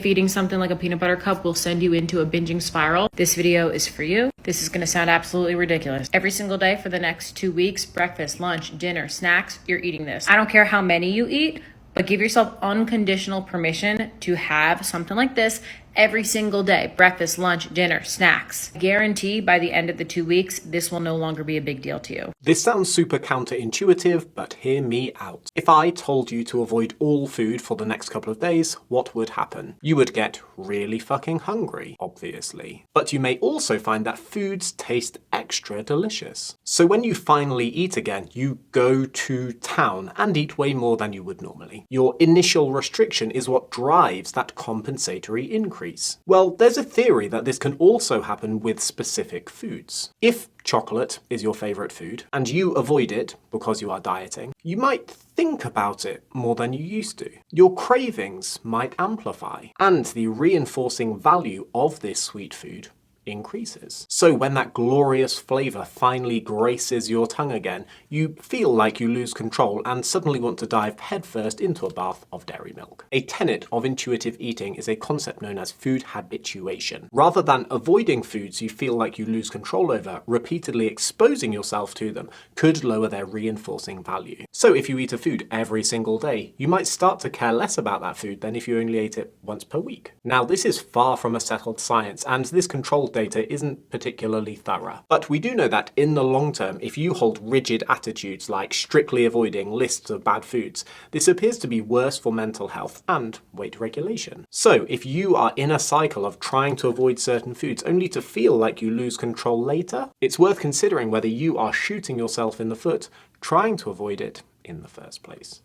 If eating something like a peanut butter cup will send you into a binging spiral, this video is for you. This is going to sound absolutely ridiculous. Every single day for the next 2 weeks, breakfast, lunch, dinner, snacks, you're eating this. I don't care how many you eat, but give yourself unconditional permission to have something like this every single day. Breakfast, lunch, dinner, snacks. Guarantee by the end of the 2 weeks, this will no longer be a big deal to you. This sounds super counterintuitive, but hear me out. If I told you to avoid all food for the next couple of days, what would happen? You would get really fucking hungry, obviously. But you may also find that foods taste extra delicious. So when you finally eat again, you go to town and eat way more than you would normally. Your initial restriction is what drives that compensatory increase. Well, there's a theory that this can also happen with specific foods. If chocolate is your favorite food and you avoid it because you are dieting, you might think about it more than you used to. Your cravings might amplify, and the reinforcing value of this sweet food increases. So when that glorious flavour finally graces your tongue again, you feel like you lose control and suddenly want to dive headfirst into a bath of dairy milk. A tenet of intuitive eating is a concept known as food habituation. Rather than avoiding foods you feel like you lose control over, repeatedly exposing yourself to them could lower their reinforcing value. So if you eat a food every single day, you might start to care less about that food than if you only ate it once per week. Now, this is far from a settled science, and this controlled data isn't particularly thorough. But we do know that in the long term, if you hold rigid attitudes like strictly avoiding lists of bad foods, this appears to be worse for mental health and weight regulation. So if you are in a cycle of trying to avoid certain foods only to feel like you lose control later, it's worth considering whether you are shooting yourself in the foot trying to avoid it in the first place.